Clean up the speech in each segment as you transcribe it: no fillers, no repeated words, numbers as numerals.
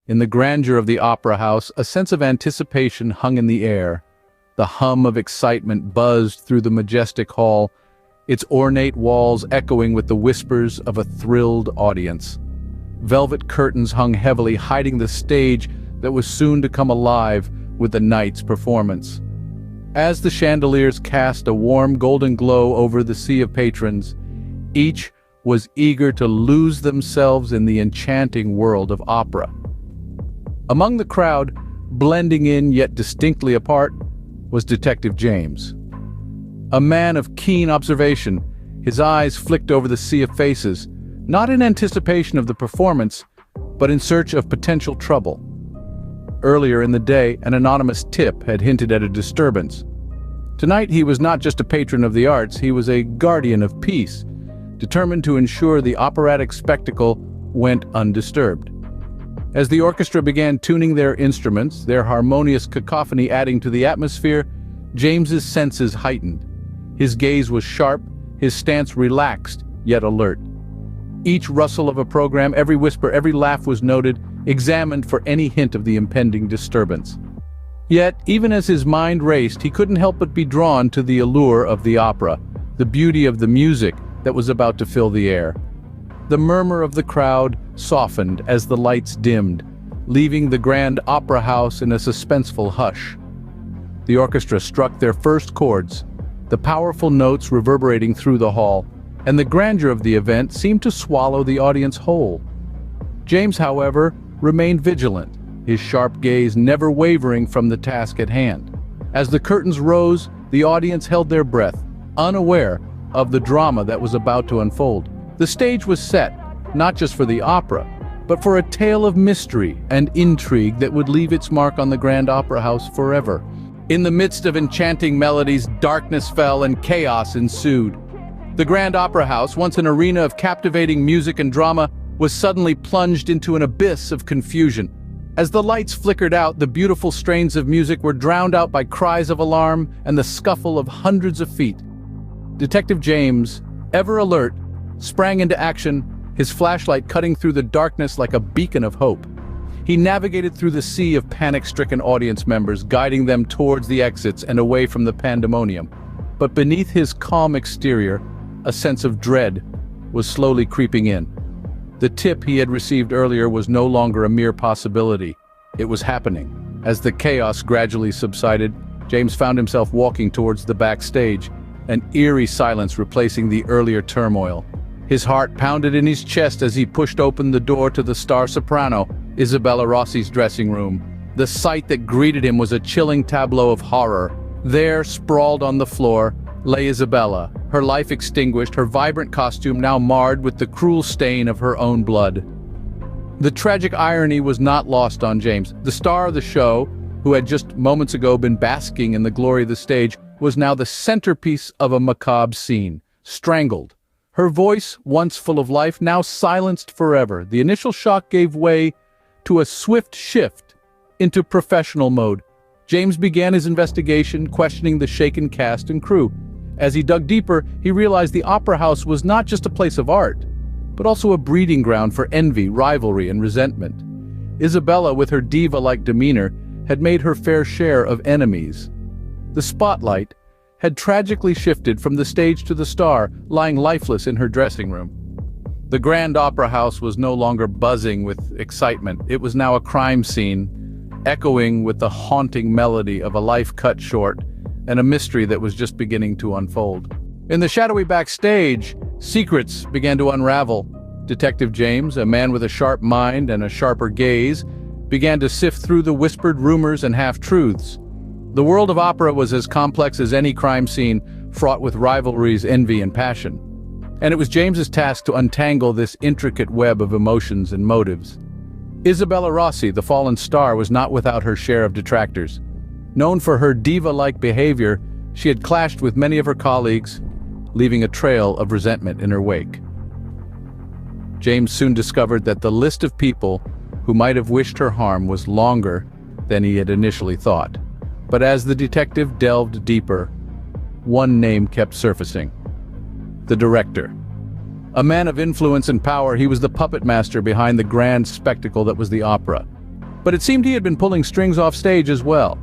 In the grandeur of the opera house, a sense of anticipation hung in the air. The hum of excitement buzzed through the majestic hall, its ornate walls echoing with the whispers of a thrilled audience. Velvet curtains hung heavily, hiding the stage that was soon to come alive with the night's performance. As the chandeliers cast a warm golden glow over the sea of patrons, each was eager to lose themselves in the enchanting world of opera. Among the crowd, blending in yet distinctly apart, was Detective James. A man of keen observation, his eyes flicked over the sea of faces, not in anticipation of the performance, but in search of potential trouble. Earlier in the day, an anonymous tip had hinted at a disturbance. Tonight he was not just a patron of the arts, he was a guardian of peace, determined to ensure the operatic spectacle went undisturbed. As the orchestra began tuning their instruments, their harmonious cacophony adding to the atmosphere, James's senses heightened. His gaze was sharp, his stance relaxed, yet alert. Each rustle of a program, every whisper, every laugh was noted, examined for any hint of the impending disturbance. Yet, even as his mind raced, he couldn't help but be drawn to the allure of the opera, the beauty of the music that was about to fill the air. The murmur of the crowd softened as the lights dimmed, leaving the grand opera house in a suspenseful hush. The orchestra struck their first chords, the powerful notes reverberating through the hall, and the grandeur of the event seemed to swallow the audience whole. James, however, remained vigilant, his sharp gaze never wavering from the task at hand. As the curtains rose, the audience held their breath, unaware of the drama that was about to unfold. The stage was set, not just for the opera, but for a tale of mystery and intrigue that would leave its mark on the Grand Opera House forever. In the midst of enchanting melodies, darkness fell and chaos ensued. The Grand Opera House, once an arena of captivating music and drama, was suddenly plunged into an abyss of confusion. As the lights flickered out, the beautiful strains of music were drowned out by cries of alarm and the scuffle of hundreds of feet. Detective James, ever alert, sprang into action, his flashlight cutting through the darkness like a beacon of hope. He navigated through the sea of panic-stricken audience members, guiding them towards the exits and away from the pandemonium. But beneath his calm exterior, a sense of dread was slowly creeping in. The tip he had received earlier was no longer a mere possibility. It was happening. As the chaos gradually subsided, James found himself walking towards the backstage, an eerie silence replacing the earlier turmoil. His heart pounded in his chest as he pushed open the door to the star soprano, Isabella Rossi's dressing room. The sight that greeted him was a chilling tableau of horror. There, sprawled on the floor, lay Isabella, her life extinguished, her vibrant costume now marred with the cruel stain of her own blood. The tragic irony was not lost on James. The star of the show, who had just moments ago been basking in the glory of the stage, was now the centerpiece of a macabre scene, strangled. Her voice, once full of life, now silenced forever. The initial shock gave way to a swift shift into professional mode. James began his investigation, questioning the shaken cast and crew. As he dug deeper, he realized the opera house was not just a place of art, but also a breeding ground for envy, rivalry, and resentment. Isabella, with her diva-like demeanor, had made her fair share of enemies. The spotlight had tragically shifted from the stage to the star, lying lifeless in her dressing room. The Grand Opera House was no longer buzzing with excitement. It was now a crime scene, echoing with the haunting melody of a life cut short and a mystery that was just beginning to unfold. In the shadowy backstage, secrets began to unravel. Detective James, a man with a sharp mind and a sharper gaze, began to sift through the whispered rumors and half-truths. The world of opera was as complex as any crime scene, fraught with rivalries, envy, and passion. And it was James's task to untangle this intricate web of emotions and motives. Isabella Rossi, the fallen star, was not without her share of detractors. Known for her diva-like behavior, she had clashed with many of her colleagues, leaving a trail of resentment in her wake. James soon discovered that the list of people who might have wished her harm was longer than he had initially thought. But as the detective delved deeper, one name kept surfacing: the director. A man of influence and power, he was the puppet master behind the grand spectacle that was the opera. But it seemed he had been pulling strings off stage as well.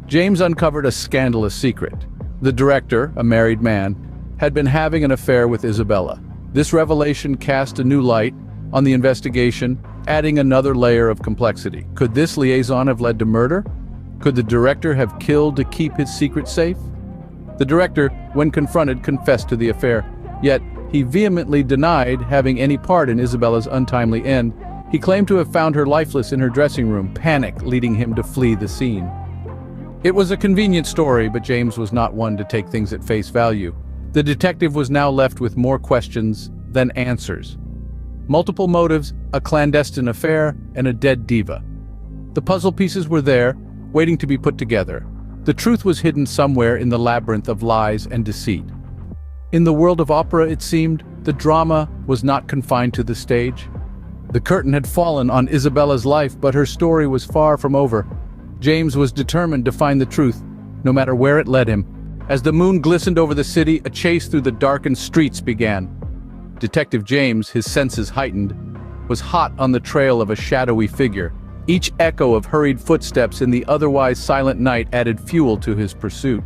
James uncovered a scandalous secret. The director, a married man, had been having an affair with Isabella. This revelation cast a new light on the investigation, adding another layer of complexity. Could this liaison have led to murder? Could the director have killed to keep his secret safe? The director, when confronted, confessed to the affair, yet he vehemently denied having any part in Isabella's untimely end. He claimed to have found her lifeless in her dressing room, panic leading him to flee the scene. It was a convenient story, but James was not one to take things at face value. The detective was now left with more questions than answers. Multiple motives, a clandestine affair, and a dead diva. The puzzle pieces were there, waiting to be put together. The truth was hidden somewhere in the labyrinth of lies and deceit. In the world of opera, it seemed, the drama was not confined to the stage. The curtain had fallen on Isabella's life, but her story was far from over. James was determined to find the truth, no matter where it led him. As the moon glistened over the city, a chase through the darkened streets began. Detective James, his senses heightened, was hot on the trail of a shadowy figure. Each echo of hurried footsteps in the otherwise silent night added fuel to his pursuit.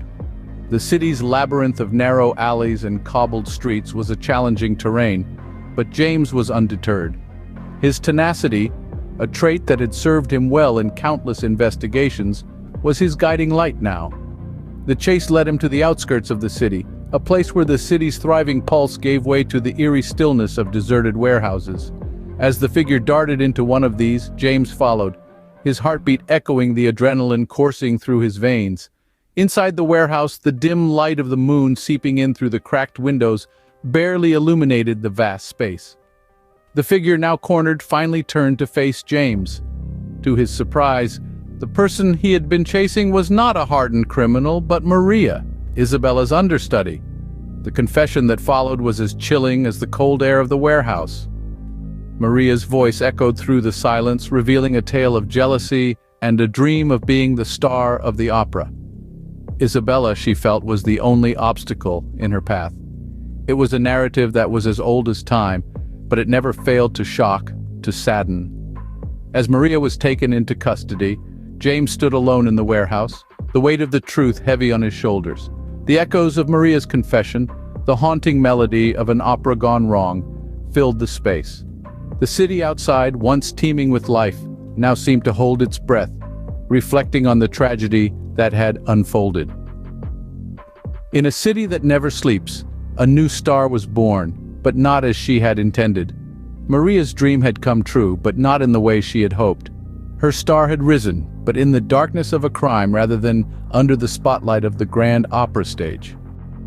The city's labyrinth of narrow alleys and cobbled streets was a challenging terrain, but James was undeterred. His tenacity, a trait that had served him well in countless investigations, was his guiding light now. The chase led him to the outskirts of the city, a place where the city's thriving pulse gave way to the eerie stillness of deserted warehouses. As the figure darted into one of these, James followed, his heartbeat echoing the adrenaline coursing through his veins. Inside the warehouse, the dim light of the moon seeping in through the cracked windows barely illuminated the vast space. The figure, now cornered, finally turned to face James. To his surprise, the person he had been chasing was not a hardened criminal, but Maria, Isabella's understudy. The confession that followed was as chilling as the cold air of the warehouse. Maria's voice echoed through the silence, revealing a tale of jealousy and a dream of being the star of the opera. Isabella, she felt, was the only obstacle in her path. It was a narrative that was as old as time, but it never failed to shock, to sadden. As Maria was taken into custody, James stood alone in the warehouse, the weight of the truth heavy on his shoulders. The echoes of Maria's confession, the haunting melody of an opera gone wrong, filled the space. The city outside, once teeming with life, now seemed to hold its breath, reflecting on the tragedy that had unfolded. In a city that never sleeps, a new star was born, but not as she had intended. Maria's dream had come true, but not in the way she had hoped. Her star had risen, but in the darkness of a crime rather than under the spotlight of the grand opera stage.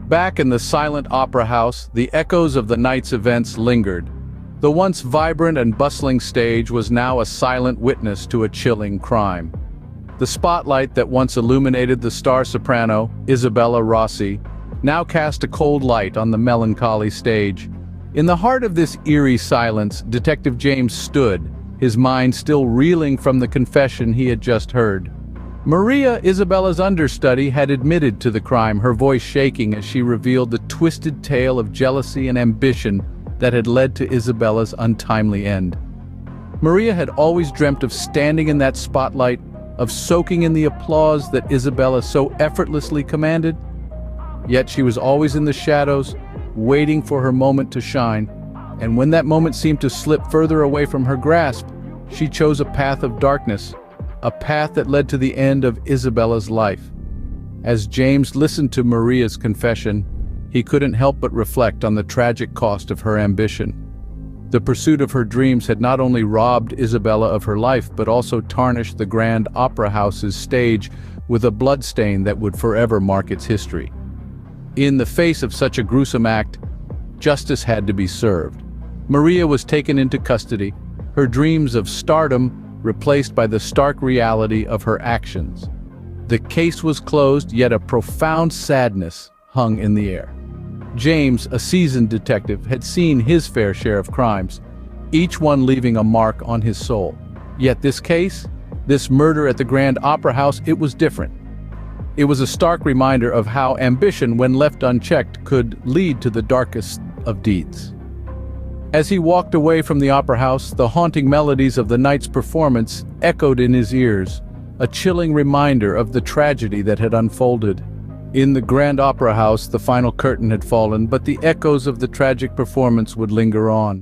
Back in the silent opera house, the echoes of the night's events lingered. The once vibrant and bustling stage was now a silent witness to a chilling crime. The spotlight that once illuminated the star soprano, Isabella Rossi, now cast a cold light on the melancholy stage. In the heart of this eerie silence, Detective James stood, his mind still reeling from the confession he had just heard. Maria, Isabella's understudy, had admitted to the crime, her voice shaking as she revealed the twisted tale of jealousy and ambition that had led to Isabella's untimely end. Maria had always dreamt of standing in that spotlight, of soaking in the applause that Isabella so effortlessly commanded. Yet she was always in the shadows, waiting for her moment to shine, and when that moment seemed to slip further away from her grasp, she chose a path of darkness, a path that led to the end of Isabella's life. As James listened to Maria's confession, he couldn't help but reflect on the tragic cost of her ambition. The pursuit of her dreams had not only robbed Isabella of her life, but also tarnished the grand opera house's stage with a bloodstain that would forever mark its history. In the face of such a gruesome act, justice had to be served. Maria was taken into custody, her dreams of stardom replaced by the stark reality of her actions. The case was closed, yet a profound sadness hung in the air. James, a seasoned detective, had seen his fair share of crimes, each one leaving a mark on his soul. Yet this case, this murder at the Grand Opera House, it was different. It was a stark reminder of how ambition, when left unchecked, could lead to the darkest of deeds. As he walked away from the opera house, the haunting melodies of the night's performance echoed in his ears, a chilling reminder of the tragedy that had unfolded. In the Grand Opera House, the final curtain had fallen, but the echoes of the tragic performance would linger on.